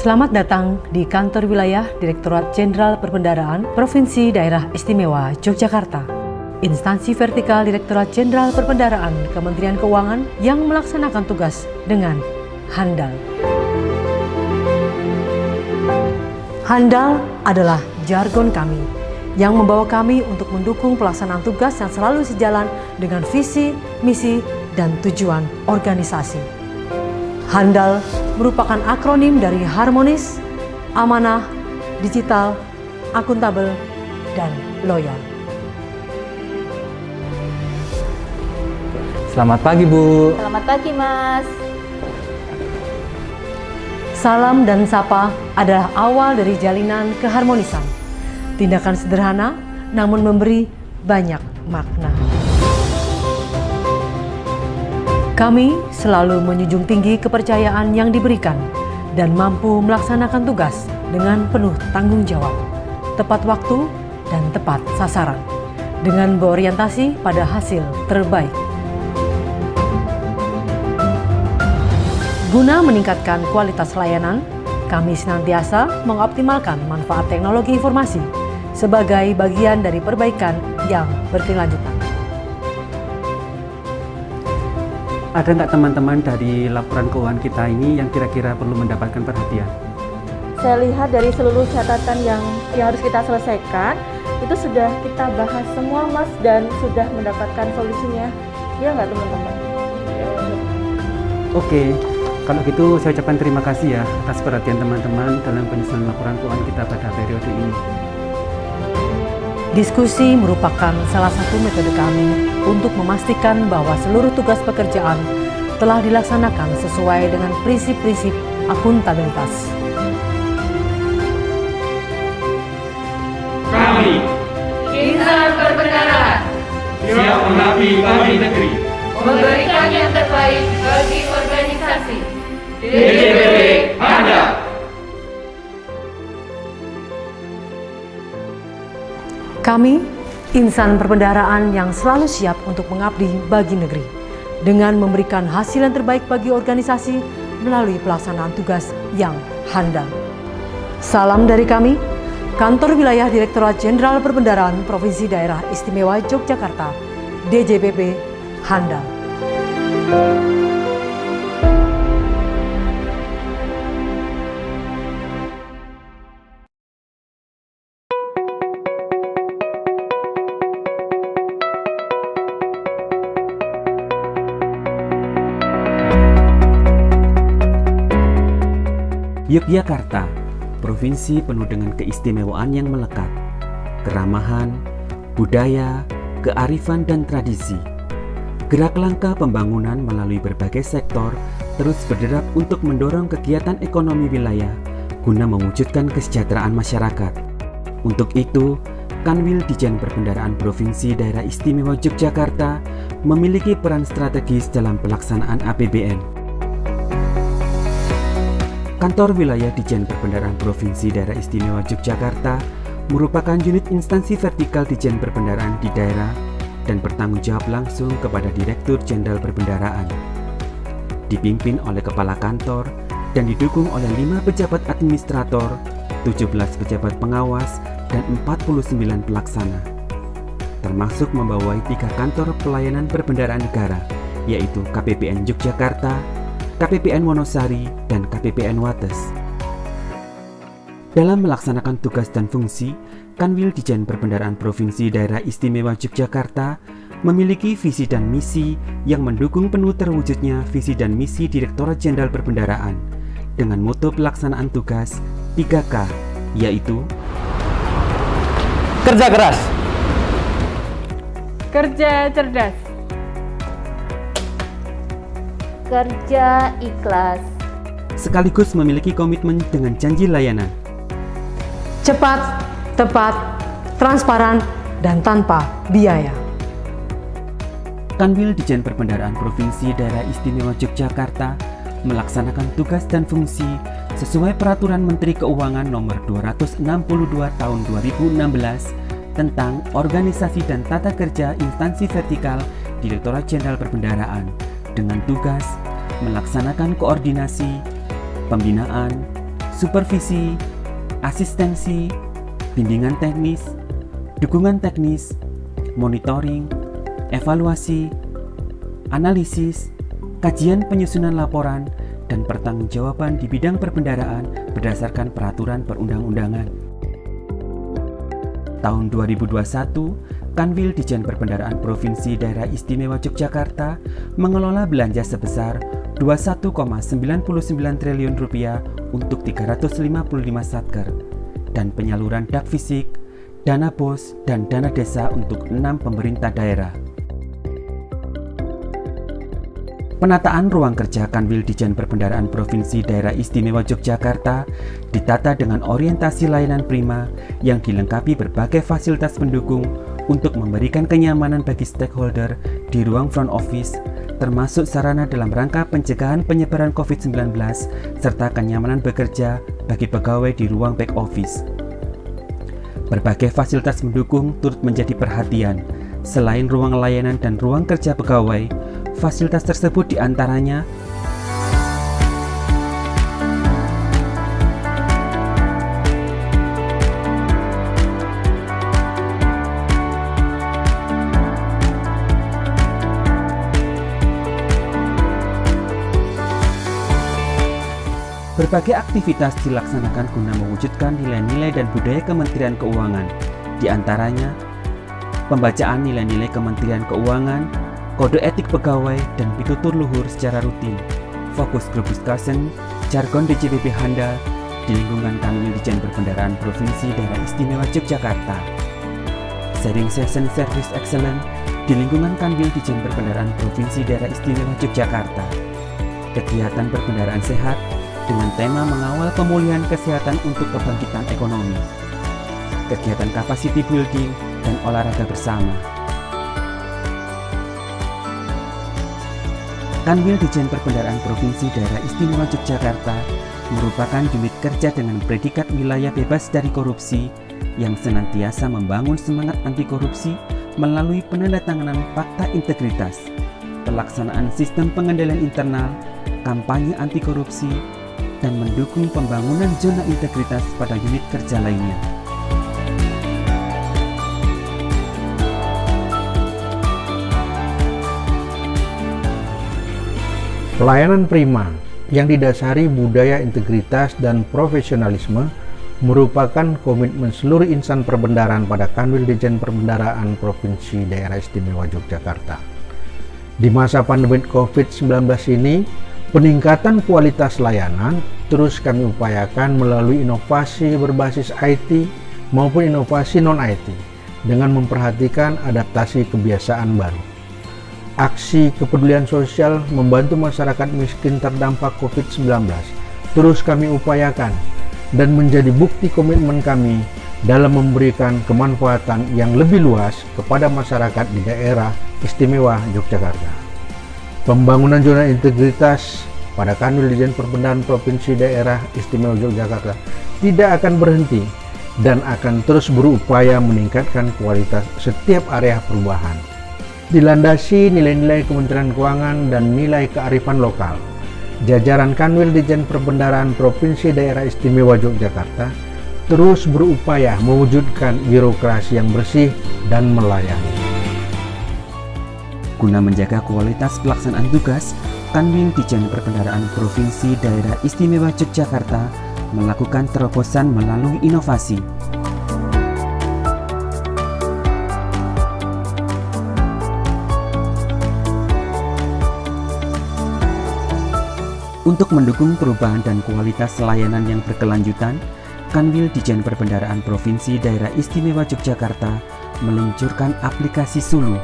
Selamat datang di Kantor Wilayah Direktorat Jenderal Perbendaharaan Provinsi Daerah Istimewa Yogyakarta. Instansi vertikal Direktorat Jenderal Perbendaharaan Kementerian Keuangan yang melaksanakan tugas dengan handal. Handal adalah jargon kami yang membawa kami untuk mendukung pelaksanaan tugas yang selalu sejalan dengan visi, misi, dan tujuan organisasi. Handal merupakan akronim dari harmonis, amanah, digital, akuntabel, dan loyal. Selamat pagi, Bu. Selamat pagi, Mas. Salam dan sapa adalah awal dari jalinan keharmonisan. Tindakan sederhana namun memberi banyak makna. Kami selalu menjunjung tinggi kepercayaan yang diberikan dan mampu melaksanakan tugas dengan penuh tanggung jawab, tepat waktu, dan tepat sasaran, dengan berorientasi pada hasil terbaik. Guna meningkatkan kualitas layanan, kami senantiasa mengoptimalkan manfaat teknologi informasi sebagai bagian dari perbaikan yang berkelanjutan. Ada nggak teman-teman dari laporan keuangan kita ini yang kira-kira perlu mendapatkan perhatian? Saya lihat dari seluruh catatan yang harus kita selesaikan, itu sudah kita bahas semua, Mas, dan sudah mendapatkan solusinya. Ya nggak, teman-teman? Oke, kalau gitu saya ucapkan terima kasih ya atas perhatian teman-teman dalam penyusunan laporan keuangan kita pada periode ini. Diskusi merupakan salah satu metode kami untuk memastikan bahwa seluruh tugas pekerjaan telah dilaksanakan sesuai dengan prinsip-prinsip akuntabilitas. Kami, Insan Perbendaharaan, siap mengabdi bagi negeri, memberikan yang terbaik bagi organisasi. DJPB Anda. Kami, insan perbendaharaan yang selalu siap untuk mengabdi bagi negeri, dengan memberikan hasil yang terbaik bagi organisasi melalui pelaksanaan tugas yang handal. Salam dari kami, Kantor Wilayah Direktorat Jenderal Perbendaharaan Provinsi Daerah Istimewa Yogyakarta, DJPB Handal. Yogyakarta, provinsi penuh dengan keistimewaan yang melekat, keramahan, budaya, kearifan, dan tradisi. Gerak langkah pembangunan melalui berbagai sektor terus berderap untuk mendorong kegiatan ekonomi wilayah guna mewujudkan kesejahteraan masyarakat. Untuk itu, Kanwil Dijen Perbendaharaan Provinsi Daerah Istimewa Yogyakarta memiliki peran strategis dalam pelaksanaan APBN. Kantor Wilayah Dijen Perbendaharaan Provinsi Daerah Istimewa Yogyakarta merupakan unit instansi vertikal Dijen Perbendaharaan di daerah dan bertanggung jawab langsung kepada Direktur Jenderal Perbendaharaan. Dipimpin oleh Kepala Kantor dan didukung oleh 5 pejabat administrator, 17 pejabat pengawas, dan 49 pelaksana. Termasuk membawai 3 kantor pelayanan perbendaharaan negara, yaitu KPPN Yogyakarta, KPPN Wonosari, dan KPPN Wates. Dalam melaksanakan tugas dan fungsi, Kanwil Dijen Perbendaharaan Provinsi Daerah Istimewa Yogyakarta memiliki visi dan misi yang mendukung penuh terwujudnya visi dan misi Direktorat Jenderal Perbendaharaan dengan moto pelaksanaan tugas 3K, yaitu Kerja keras, Kerja cerdas, Kerja ikhlas. sekaligus memiliki komitmen dengan janji layanan. Cepat, tepat, transparan, dan tanpa biaya. Kanwil Dijen Perbendaharaan Provinsi Daerah Istimewa Yogyakarta melaksanakan tugas dan fungsi sesuai Peraturan Menteri Keuangan Nomor 262 Tahun 2016 tentang Organisasi dan Tata Kerja Instansi Vertikal Direktorat Jenderal Perbendaharaan dengan tugas melaksanakan koordinasi, pembinaan, supervisi, asistensi, bimbingan teknis, dukungan teknis, monitoring, evaluasi, analisis, kajian penyusunan laporan, dan pertanggungjawaban di bidang perbendaharaan berdasarkan peraturan perundang-undangan. Tahun 2021, Kanwil Dijen Perbendaharaan Provinsi Daerah Istimewa Yogyakarta mengelola belanja sebesar Rp21,99 triliun untuk 355 satker dan penyaluran dak fisik, dana BOS, dan dana desa untuk 6 pemerintah daerah. Penataan ruang kerja Kanwil Dijen Perbendaharaan Provinsi Daerah Istimewa Yogyakarta ditata dengan orientasi layanan prima yang dilengkapi berbagai fasilitas pendukung untuk memberikan kenyamanan bagi stakeholder di ruang front office, termasuk sarana dalam rangka pencegahan penyebaran COVID-19 serta kenyamanan bekerja bagi pegawai di ruang back office. Berbagai fasilitas pendukung turut menjadi perhatian. Selain ruang layanan dan ruang kerja pegawai, fasilitas tersebut diantaranya berbagai aktivitas dilaksanakan guna mewujudkan nilai-nilai dan budaya Kementerian Keuangan, diantaranya pembacaan nilai-nilai Kementerian Keuangan, kode etik pegawai, dan pitutur luhur secara rutin, fokus group discussion, jargon DJPP handal di lingkungan Kanwil Dijen Perbendaharaan Provinsi Daerah Istimewa Yogyakarta, sharing session service excellent di lingkungan Kanwil Dijen Perbendaharaan Provinsi Daerah Istimewa Yogyakarta, kegiatan perbendaharaan sehat dengan tema mengawal pemulihan kesehatan untuk kebangkitan ekonomi, kegiatan capacity building, dan olahraga bersama. Kanwil Dijen Perbendaharaan Provinsi Daerah Istimewa Yogyakarta merupakan unit kerja dengan predikat wilayah bebas dari korupsi yang senantiasa membangun semangat anti korupsi melalui penandatanganan fakta integritas, pelaksanaan sistem pengendalian internal, kampanye anti korupsi, dan mendukung pembangunan zona integritas pada unit kerja lainnya. Pelayanan prima yang didasari budaya integritas dan profesionalisme merupakan komitmen seluruh insan perbendaharaan pada Kanwil Dijen Perbendaharaan Provinsi Daerah Istimewa Yogyakarta. Di masa pandemi COVID-19 ini, peningkatan kualitas layanan terus kami upayakan melalui inovasi berbasis IT maupun inovasi non-IT dengan memperhatikan adaptasi kebiasaan baru. Aksi kepedulian sosial membantu masyarakat miskin terdampak COVID-19 terus kami upayakan dan menjadi bukti komitmen kami dalam memberikan kemanfaatan yang lebih luas kepada masyarakat di daerah istimewa Yogyakarta. Pembangunan zona integritas pada Kanwil Dijen Perbendaharaan Provinsi Daerah Istimewa Yogyakarta tidak akan berhenti dan akan terus berupaya meningkatkan kualitas setiap area perubahan. Dilandasi nilai-nilai Kementerian Keuangan dan nilai kearifan lokal, jajaran Kanwil Dijen Perbendaharaan Provinsi Daerah Istimewa Yogyakarta terus berupaya mewujudkan birokrasi yang bersih dan melayani. Guna menjaga kualitas pelaksanaan tugas, Kanwil Dijen Perbendaharaan Provinsi Daerah Istimewa Yogyakarta melakukan terobosan melalui inovasi. Untuk mendukung perubahan dan kualitas layanan yang berkelanjutan, Kanwil Dijen Perbendaharaan Provinsi Daerah Istimewa Yogyakarta meluncurkan aplikasi Sulu,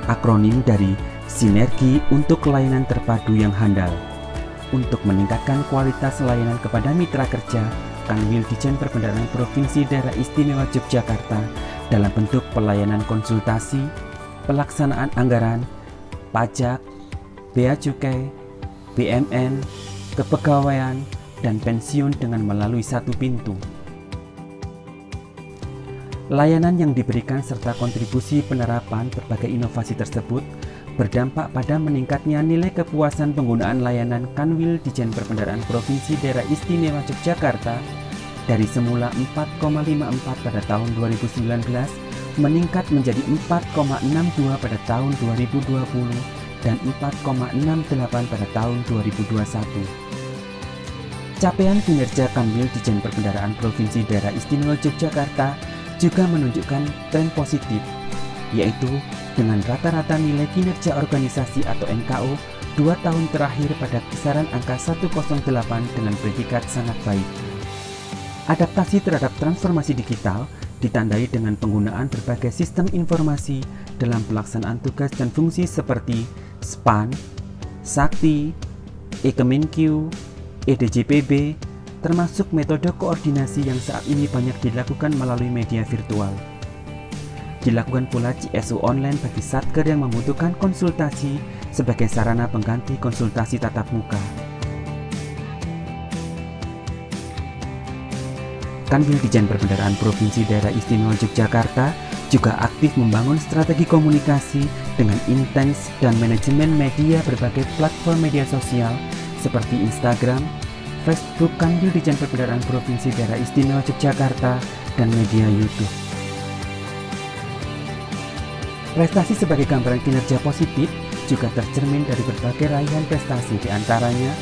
akronim dari Sinergi untuk Layanan Terpadu yang Handal. Untuk meningkatkan kualitas layanan kepada mitra kerja, Kanwil Dijen Perbendaharaan Provinsi Daerah Istimewa Yogyakarta dalam bentuk pelayanan konsultasi, pelaksanaan anggaran, pajak, bea cukai, BMN, kepegawaian, dan pensiun dengan melalui satu pintu. Layanan yang diberikan serta kontribusi penerapan berbagai inovasi tersebut berdampak pada meningkatnya nilai kepuasan penggunaan layanan Kanwil Ditjen Perbendaharaan Provinsi Daerah Istimewa Yogyakarta dari semula 4,54 pada tahun 2019 meningkat menjadi 4,62 pada tahun 2020 dan 4,68 pada tahun 2021. Capaian kinerja Kanwil Ditjen Perbendaharaan Provinsi Daerah Istimewa Yogyakarta juga menunjukkan tren positif, yaitu dengan rata-rata nilai kinerja organisasi atau NKO 2 tahun terakhir pada kisaran angka 108 dengan predikat sangat baik. Adaptasi terhadap transformasi digital ditandai dengan penggunaan berbagai sistem informasi dalam pelaksanaan tugas dan fungsi seperti SPAN, Sakti, e-Kemenq, e-DJPB, termasuk metode koordinasi yang saat ini banyak dilakukan melalui media virtual. Dilakukan pula CSO online bagi satker yang membutuhkan konsultasi sebagai sarana pengganti konsultasi tatap muka. Kanwil Ditjen Perbendaharaan Provinsi Daerah Istimewa Yogyakarta juga aktif membangun strategi komunikasi dengan intens dan manajemen media berbagai platform media sosial seperti Instagram, Facebook Kanwil Ditjen Perbendaharaan Provinsi Daerah Istimewa Yogyakarta, dan media YouTube. Prestasi sebagai gambaran kinerja positif juga tercermin dari berbagai raihan prestasi, di antaranya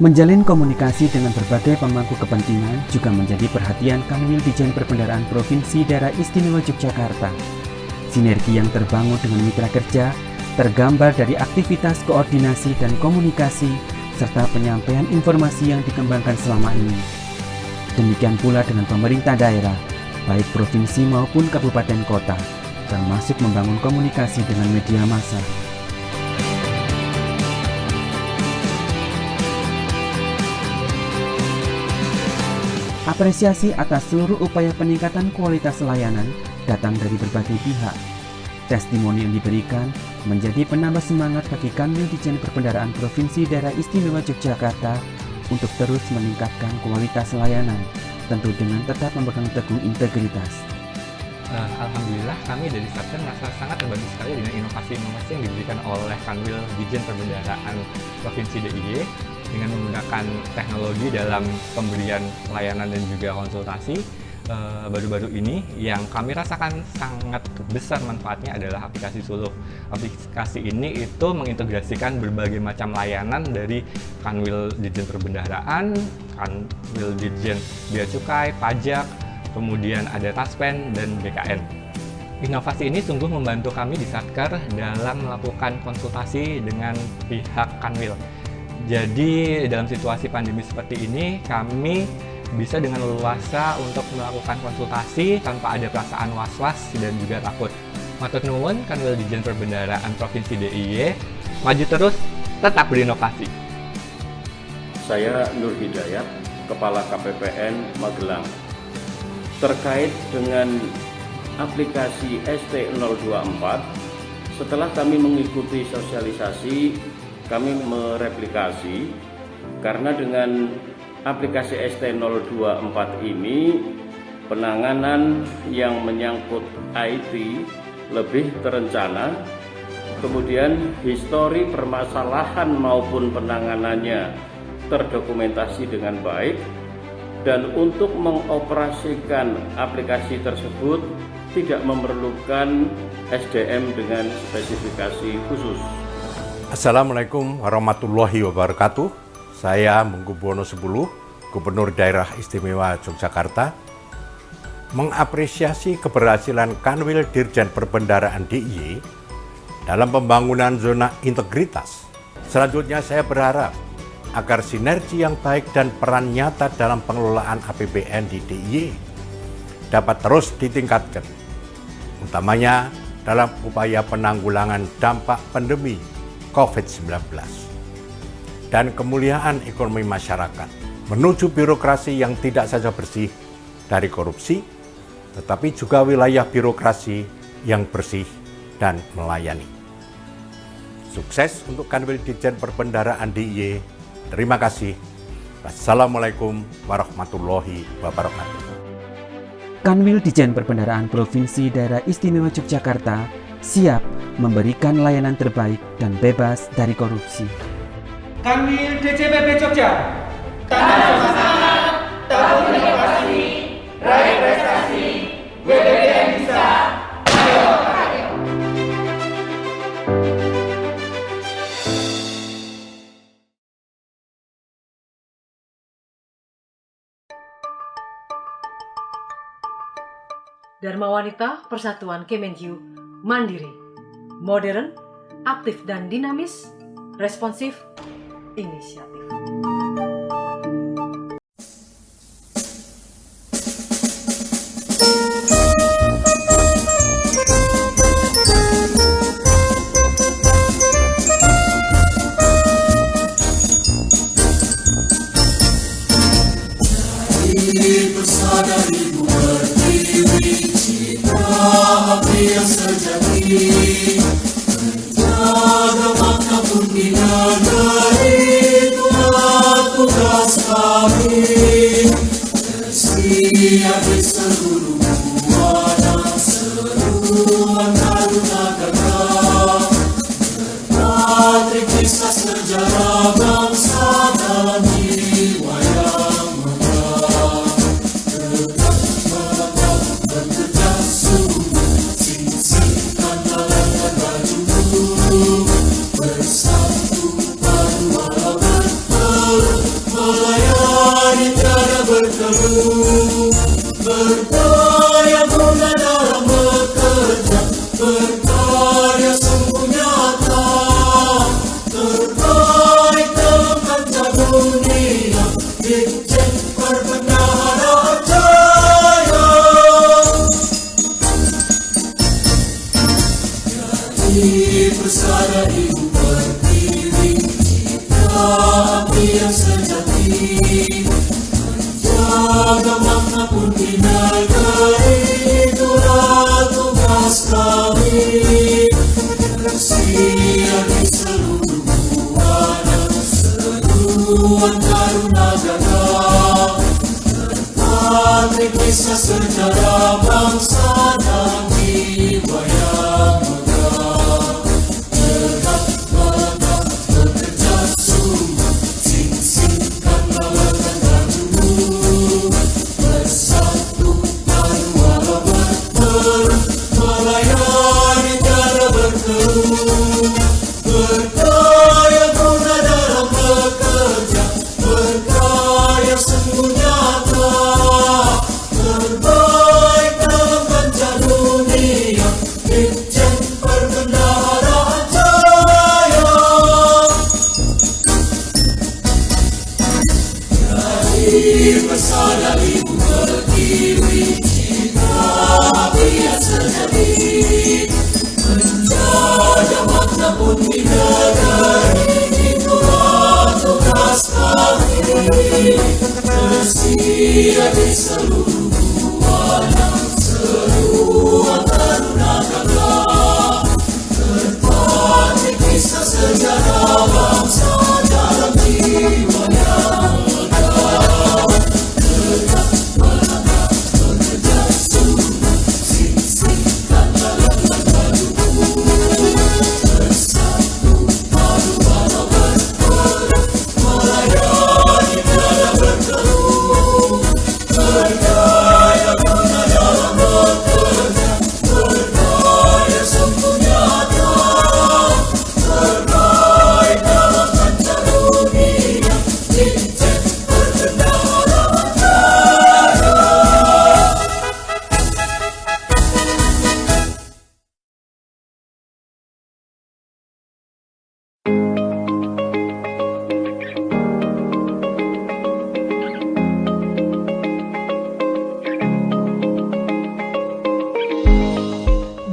menjalin komunikasi dengan berbagai pemangku kepentingan juga menjadi perhatian Kanwil Ditjen Perbendaharaan Provinsi Daerah Istimewa Yogyakarta. Sinergi yang terbangun dengan mitra kerja tergambar dari aktivitas koordinasi dan komunikasi serta penyampaian informasi yang dikembangkan selama ini. Demikian pula dengan pemerintah daerah, baik provinsi maupun kabupaten kota, termasuk membangun komunikasi dengan media massa. Apresiasi atas seluruh upaya peningkatan kualitas layanan datang dari berbagai pihak. Testimoni yang diberikan menjadi penambah semangat bagi Kanwil Ditjen Perbendaharaan Provinsi Daerah Istimewa Yogyakarta untuk terus meningkatkan kualitas layanan, tentu dengan tetap memegang teguh integritas. Alhamdulillah kami dari Satker merasa sangat terbantu sekali dengan inovasi-inovasi yang diberikan oleh Kanwil Ditjen Perbendaharaan Provinsi DIY dengan menggunakan teknologi dalam pemberian layanan dan juga konsultasi. Baru-baru ini yang kami rasakan sangat besar manfaatnya adalah aplikasi Suluh. Aplikasi ini itu mengintegrasikan berbagai macam layanan dari Kanwil Ditjen Perbendaharaan, Kanwil Ditjen Bea Cukai, Pajak, kemudian ada Taspen dan BKN. Inovasi ini sungguh membantu kami di Satker dalam melakukan konsultasi dengan pihak Kanwil. Jadi dalam situasi pandemi seperti ini kami bisa dengan leluasa untuk melakukan konsultasi tanpa ada perasaan was-was dan juga takut. Matur nuwun Kanwil Ditjen Perbendaharaan Provinsi DIY, maju terus, tetap berinovasi. Saya Nur Hidayat, Kepala KPPN Magelang. Terkait dengan aplikasi ST024, setelah kami mengikuti sosialisasi, kami mereplikasi karena dengan aplikasi ST024 ini penanganan yang menyangkut IT lebih terencana, kemudian histori permasalahan maupun penanganannya terdokumentasi dengan baik, dan untuk mengoperasikan aplikasi tersebut tidak memerlukan SDM dengan spesifikasi khusus. Assalamualaikum warahmatullahi wabarakatuh. Saya Mengkubuwono 10, Gubernur Daerah Istimewa Yogyakarta, mengapresiasi keberhasilan Kanwil Ditjen Perbendaharaan DIY dalam pembangunan zona integritas. Selanjutnya saya berharap agar sinergi yang baik dan peran nyata dalam pengelolaan APBN di DIY dapat terus ditingkatkan, utamanya dalam upaya penanggulangan dampak pandemi COVID-19 dan kemuliaan ekonomi masyarakat, menuju birokrasi yang tidak saja bersih, dari korupsi, tetapi juga wilayah birokrasi yang bersih dan melayani. Sukses untuk Kanwil Ditjen Perbendaharaan DIY. Terima kasih. Wassalamualaikum warahmatullahi wabarakatuh. Kanwil Ditjen Perbendaharaan Provinsi Daerah Istimewa Yogyakarta siap memberikan layanan terbaik dan bebas dari korupsi. Kanwil DJPP Jogja. Tanam semangat, tabur inovasi, raih prestasi, WBDM bisa. Ayo. Dharma Wanita Persatuan Kemenhyu mandiri, modern, aktif dan dinamis, responsif, inisiatif.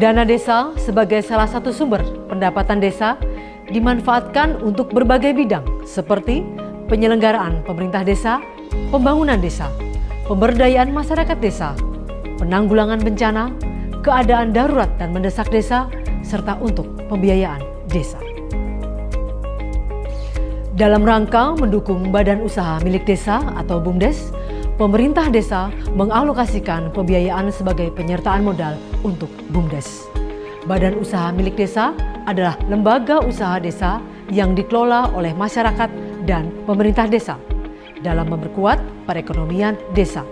Dana desa sebagai salah satu sumber pendapatan desa dimanfaatkan untuk berbagai bidang seperti penyelenggaraan pemerintah desa, pembangunan desa, pemberdayaan masyarakat desa, penanggulangan bencana, keadaan darurat dan mendesak desa, serta untuk pembiayaan desa. Dalam rangka mendukung badan usaha milik desa atau BUMDes, pemerintah desa mengalokasikan pembiayaan sebagai penyertaan modal untuk BUMDes. Badan usaha milik desa adalah lembaga usaha desa yang dikelola oleh masyarakat dan pemerintah desa dalam memperkuat perekonomian desa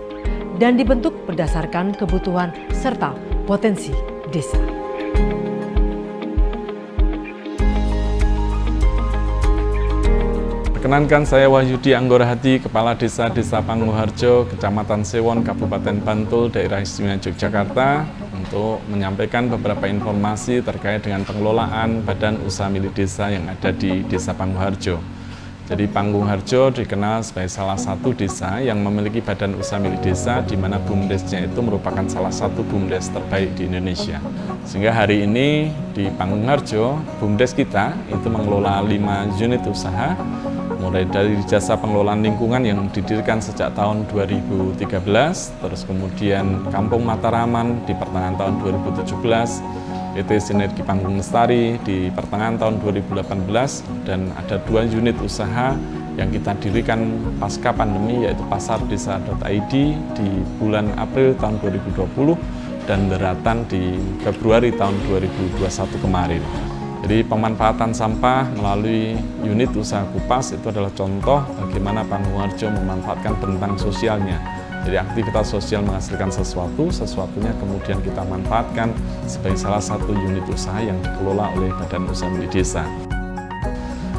dan dibentuk berdasarkan kebutuhan serta potensi desa. Perkenankan, saya Wahyudi Anggorahati, Kepala Desa Pangguharjo, Kecamatan Sewon, Kabupaten Bantul, Daerah Istimewa Yogyakarta, untuk menyampaikan beberapa informasi terkait dengan pengelolaan badan usaha milik desa yang ada di Desa Pangguharjo. Jadi Pangguharjo dikenal sebagai salah satu desa yang memiliki badan usaha milik desa, di mana BUMDesnya itu merupakan salah satu BUMDes terbaik di Indonesia. Sehingga hari ini di Pangguharjo, BUMDes kita itu mengelola 5 unit usaha, mulai dari jasa pengelolaan lingkungan yang didirikan sejak tahun 2013, terus kemudian Kampung Mataraman di pertengahan tahun 2017, PT Sinergi Panggung Lestari di pertengahan tahun 2018, dan ada 2 unit usaha yang kita dirikan pasca pandemi, yaitu pasardesa.id di bulan April tahun 2020 dan Deratan di Februari tahun 2021 kemarin. Jadi pemanfaatan sampah melalui unit usaha Kupas itu adalah contoh bagaimana Pangguharjo memanfaatkan bentang sosialnya. Jadi aktivitas sosial menghasilkan sesuatunya kemudian kita manfaatkan sebagai salah satu unit usaha yang dikelola oleh badan usaha milik desa.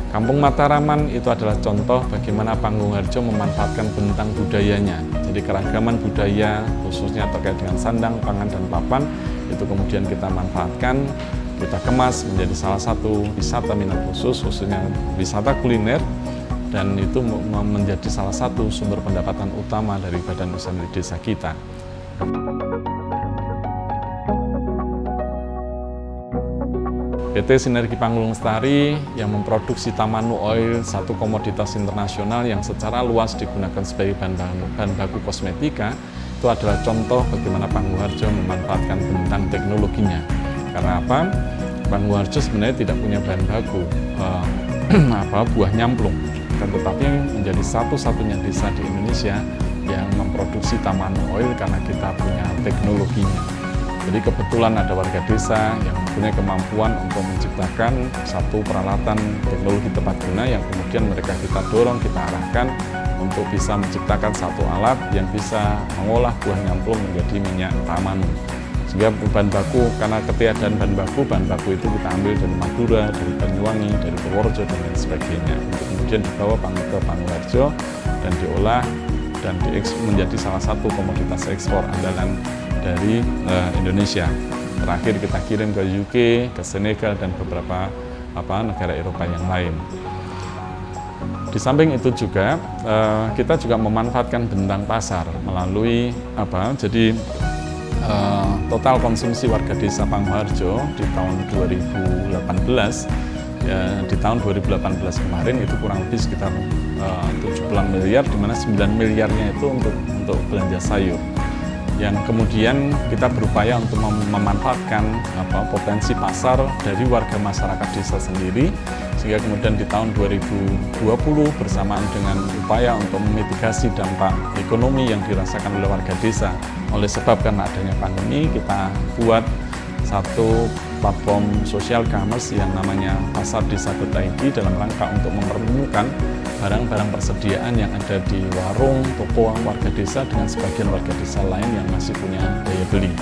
Kampung Mataraman itu adalah contoh bagaimana Pangguharjo memanfaatkan bentang budayanya. Jadi keragaman budaya khususnya terkait dengan sandang, pangan, dan papan itu kemudian kita manfaatkan, kita kemas menjadi salah satu wisata minat khusus, khususnya wisata kuliner, dan itu menjadi salah satu sumber pendapatan utama dari badan usaha milik desa kita. PT Sinergi Panggung Lestari yang memproduksi Tamanu Oil, satu komoditas internasional yang secara luas digunakan sebagai bahan baku kosmetika, itu adalah contoh bagaimana Pangguharjo memanfaatkan bentang teknologinya. Karena apa? Pangguharjo sebenarnya tidak punya bahan baku buah nyamplung, tetapi menjadi satu-satunya desa di Indonesia yang memproduksi Tamanu Oil karena kita punya teknologinya. Jadi kebetulan ada warga desa yang punya kemampuan untuk menciptakan satu peralatan teknologi tepat guna yang kemudian mereka kita dorong, kita arahkan untuk bisa menciptakan satu alat yang bisa mengolah buah nyamplung menjadi minyak Tamanu. Sehingga bahan baku, karena ketiadaan bahan baku itu kita ambil dari Madura, dari Banyuwangi, dari Purworejo, dan lain sebagainya. Untuk kemudian dibawa ke Pangguharjo dan diolah dan menjadi salah satu komoditas ekspor andalan dari Indonesia. Terakhir kita kirim ke UK, ke Senegal, dan beberapa negara Eropa yang lain. Di samping itu juga kita juga memanfaatkan bentang pasar melalui total konsumsi warga desa Pangguharjo di tahun 2018, di tahun 2018 kemarin itu kurang lebih sekitar 70 miliar, di mana 9 miliarnya itu untuk belanja sayur. Yang kemudian kita berupaya untuk memanfaatkan potensi pasar dari warga masyarakat desa sendiri, sehingga kemudian di tahun 2020 bersamaan dengan upaya untuk memitigasi dampak ekonomi yang dirasakan oleh warga desa oleh sebab karena adanya pandemi, kita buat satu platform social commerce yang namanya pasardesa.id dalam rangka untuk mempertemukan barang-barang persediaan yang ada di warung, toko warga desa dengan sebagian warga desa lain yang masih punya daya beli.